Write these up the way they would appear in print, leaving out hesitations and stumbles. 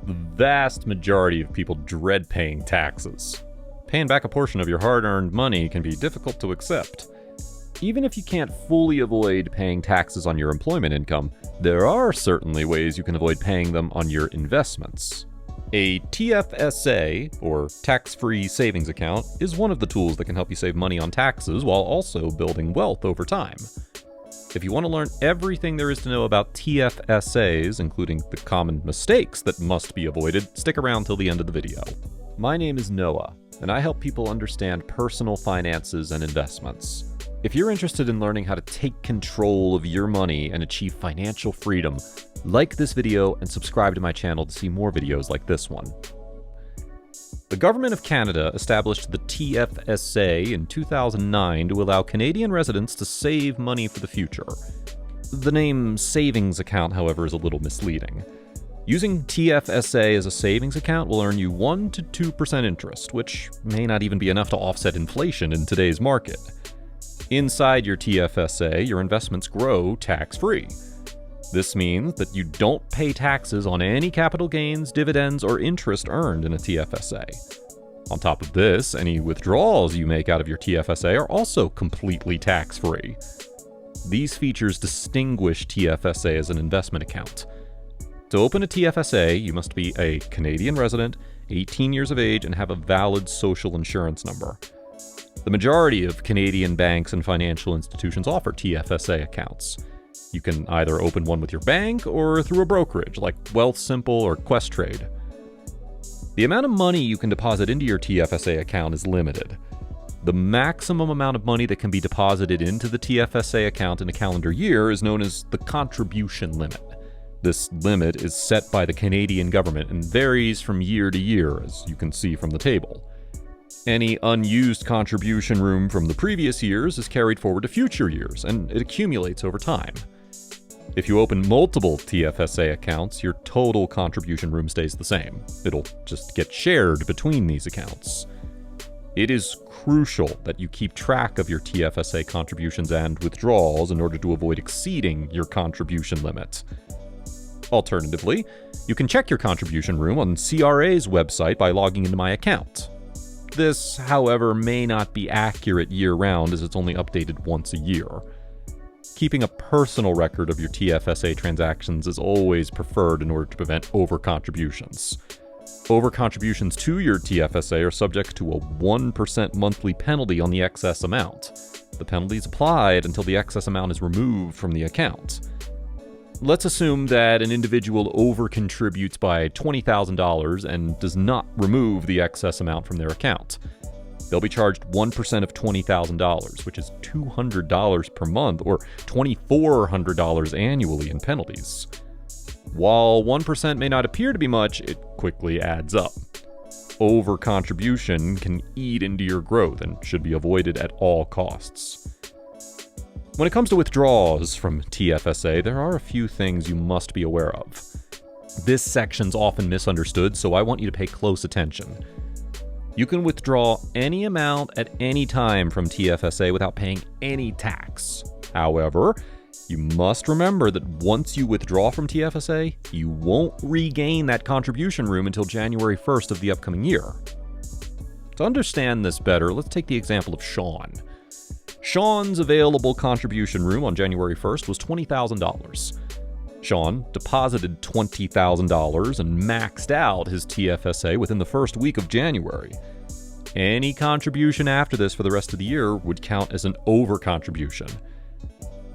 The vast majority of people dread paying taxes. Paying back a portion of your hard-earned money can be difficult to accept. Even if you can't fully avoid paying taxes on your employment income, there are certainly ways you can avoid paying them on your investments. A TFSA, or tax-free savings account, is one of the tools that can help you save money on taxes while also building wealth over time. If you want to learn everything there is to know about TFSAs, including the common mistakes that must be avoided, stick around till the end of the video. My name is Noah, and I help people understand personal finances and investments. If you're interested in learning how to take control of your money and achieve financial freedom, like this video and subscribe to my channel to see more videos like this one. The Government of Canada established the TFSA in 2009 to allow Canadian residents to save money for the future. The name savings account, however, is a little misleading. Using TFSA as a savings account will earn you 1 to 2% interest, which may not even be enough to offset inflation in today's market. Inside your TFSA, your investments grow tax-free. This means that you don't pay taxes on any capital gains, dividends, or interest earned in a TFSA. On top of this, any withdrawals you make out of your TFSA are also completely tax-free. These features distinguish TFSA as an investment account. To open a TFSA, you must be a Canadian resident, 18 years of age, and have a valid social insurance number. The majority of Canadian banks and financial institutions offer TFSA accounts. You can either open one with your bank or through a brokerage like Wealthsimple or Questrade. The amount of money you can deposit into your TFSA account is limited. The maximum amount of money that can be deposited into the TFSA account in a calendar year is known as the contribution limit. This limit is set by the Canadian government and varies from year to year, as you can see from the table. Any unused contribution room from the previous years is carried forward to future years, and it accumulates over time. If you open multiple TFSA accounts, your total contribution room stays the same. It'll just get shared between these accounts. It is crucial that you keep track of your TFSA contributions and withdrawals in order to avoid exceeding your contribution limit. Alternatively, you can check your contribution room on CRA's website by logging into My Account. This, however, may not be accurate year-round as it's only updated once a year. Keeping a personal record of your TFSA transactions is always preferred in order to prevent overcontributions. Overcontributions to your TFSA are subject to a 1% monthly penalty on the excess amount. The penalty is applied until the excess amount is removed from the account. Let's assume that an individual overcontributes by $20,000 and does not remove the excess amount from their account. They'll be charged 1% of $20,000, which is $200 per month or $2,400 annually in penalties. While 1% may not appear to be much, it quickly adds up. Overcontribution can eat into your growth and should be avoided at all costs. When it comes to withdrawals from TFSA, there are a few things you must be aware of. This section's often misunderstood, so I want you to pay close attention. You can withdraw any amount at any time from TFSA without paying any tax. However, you must remember that once you withdraw from TFSA, you won't regain that contribution room until January 1st of the upcoming year. To understand this better, let's take the example of Sean. Sean's available contribution room on January 1st was $20,000. Sean deposited $20,000 and maxed out his TFSA within the first week of January. Any contribution after this for the rest of the year would count as an overcontribution.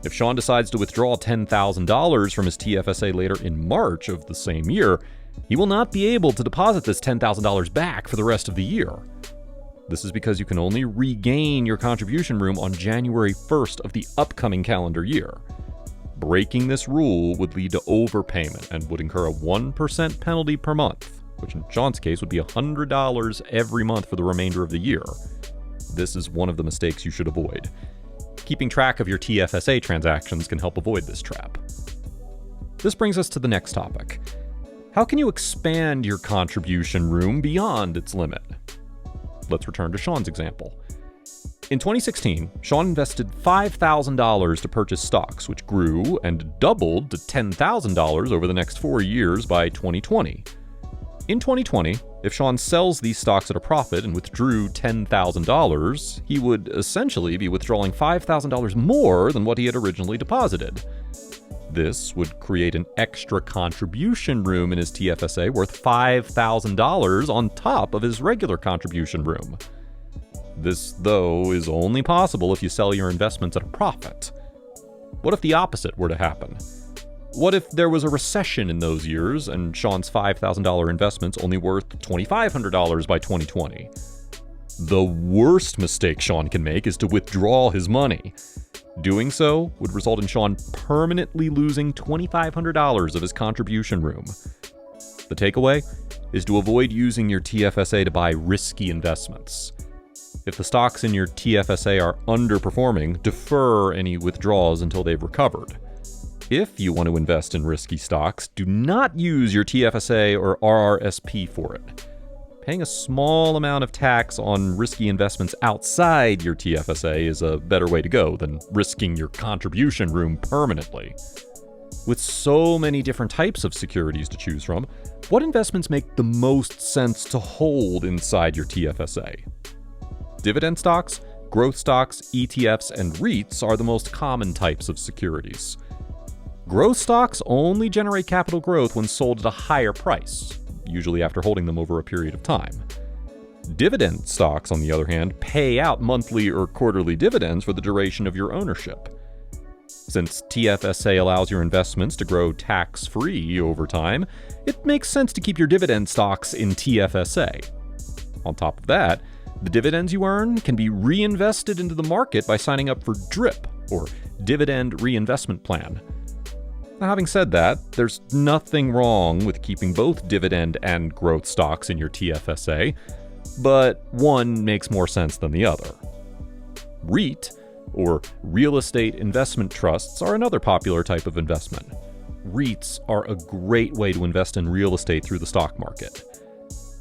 If Sean decides to withdraw $10,000 from his TFSA later in March of the same year, he will not be able to deposit this $10,000 back for the rest of the year. This is because you can only regain your contribution room on January 1st of the upcoming calendar year. Breaking this rule would lead to overpayment and would incur a 1% penalty per month, which in Sean's case would be $100 every month for the remainder of the year. This is one of the mistakes you should avoid. Keeping track of your TFSA transactions can help avoid this trap. This brings us to the next topic. How can you expand your contribution room beyond its limit? Let's return to Sean's example. In 2016, Sean invested $5,000 to purchase stocks, which grew and doubled to $10,000 over the next 4 years by 2020. In 2020, if Sean sells these stocks at a profit and withdrew $10,000, he would essentially be withdrawing $5,000 more than what he had originally deposited. This would create an extra contribution room in his TFSA worth $5,000 on top of his regular contribution room. This, though, is only possible if you sell your investments at a profit. What if the opposite were to happen? What if there was a recession in those years and Sean's $5,000 investment's only worth $2,500 by 2020? The worst mistake Sean can make is to withdraw his money. Doing so would result in Sean permanently losing $2,500 of his contribution room. The takeaway is to avoid using your TFSA to buy risky investments. If the stocks in your TFSA are underperforming, defer any withdrawals until they've recovered. If you want to invest in risky stocks, do not use your TFSA or RRSP for it. Paying a small amount of tax on risky investments outside your TFSA is a better way to go than risking your contribution room permanently. With so many different types of securities to choose from, what investments make the most sense to hold inside your TFSA? Dividend stocks, growth stocks, ETFs, and REITs are the most common types of securities. Growth stocks only generate capital growth when sold at a higher price, usually after holding them over a period of time. Dividend stocks, on the other hand, pay out monthly or quarterly dividends for the duration of your ownership. Since TFSA allows your investments to grow tax-free over time, it makes sense to keep your dividend stocks in TFSA. On top of that, the dividends you earn can be reinvested into the market by signing up for DRIP, or Dividend Reinvestment Plan. Now, having said that, there's nothing wrong with keeping both dividend and growth stocks in your TFSA, but one makes more sense than the other. REIT, or real estate investment trusts, are another popular type of investment. REITs are a great way to invest in real estate through the stock market.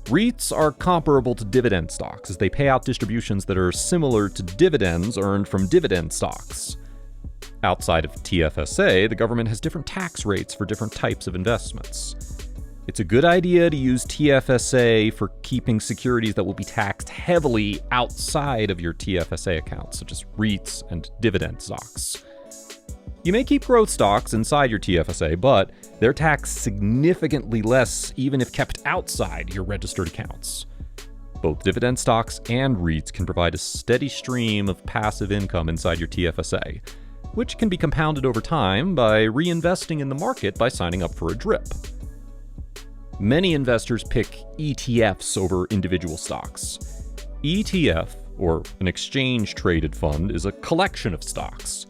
REITs are comparable to dividend stocks as they pay out distributions that are similar to dividends earned from dividend stocks. Outside of TFSA, the government has different tax rates for different types of investments. It's a good idea to use TFSA for keeping securities that will be taxed heavily outside of your TFSA accounts, such as REITs and dividend stocks. You may keep growth stocks inside your TFSA, but they're taxed significantly less even if kept outside your registered accounts. Both dividend stocks and REITs can provide a steady stream of passive income inside your TFSA, which can be compounded over time by reinvesting in the market by signing up for a DRIP. Many investors pick ETFs over individual stocks. ETF, or an exchange-traded fund, is a collection of stocks.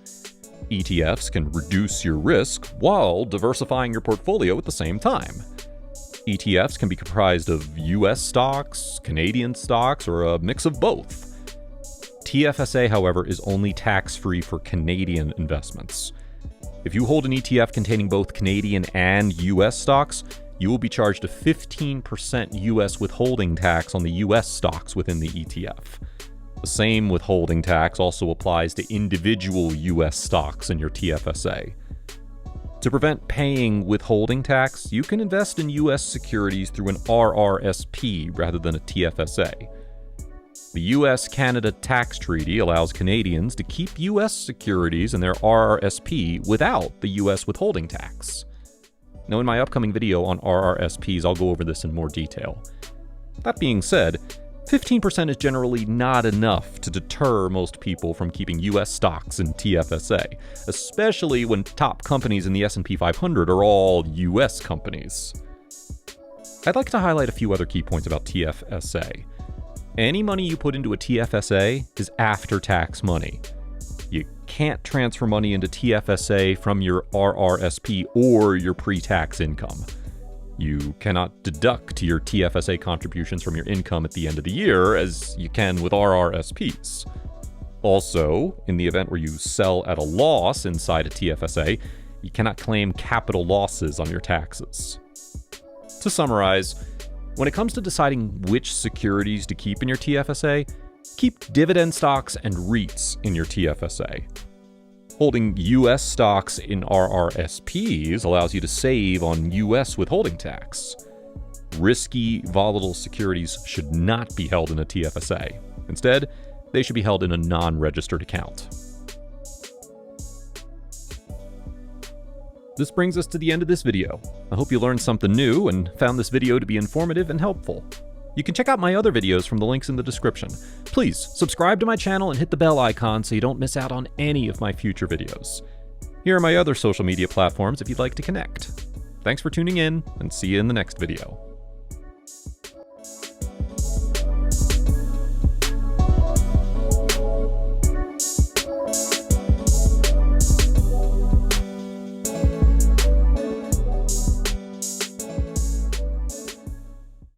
ETFs can reduce your risk while diversifying your portfolio at the same time. ETFs can be comprised of US stocks, Canadian stocks, or a mix of both. TFSA, however, is only tax-free for Canadian investments. If you hold an ETF containing both Canadian and US stocks, you will be charged a 15% US withholding tax on the US stocks within the ETF. The same withholding tax also applies to individual US stocks in your TFSA. To prevent paying withholding tax, you can invest in US securities through an RRSP rather than a TFSA. The US-Canada Tax Treaty allows Canadians to keep US securities in their RRSP without the US withholding tax. Now, in my upcoming video on RRSPs, I'll go over this in more detail. That being said, 15% is generally not enough to deter most people from keeping US stocks in TFSA, especially when top companies in the S&P 500 are all US companies. I'd like to highlight a few other key points about TFSA. Any money you put into a TFSA is after-tax money. You can't transfer money into TFSA from your RRSP or your pre-tax income. You cannot deduct your TFSA contributions from your income at the end of the year, as you can with RRSPs. Also, in the event where you sell at a loss inside a TFSA, you cannot claim capital losses on your taxes. To summarize, when it comes to deciding which securities to keep in your TFSA, keep dividend stocks and REITs in your TFSA. Holding US stocks in RRSPs allows you to save on US withholding tax. Risky, volatile securities should not be held in a TFSA. Instead, they should be held in a non-registered account. This brings us to the end of this video. I hope you learned something new and found this video to be informative and helpful. You can check out my other videos from the links in the description. Please subscribe to my channel and hit the bell icon so you don't miss out on any of my future videos. Here are my other social media platforms if you'd like to connect. Thanks for tuning in, and see you in the next video.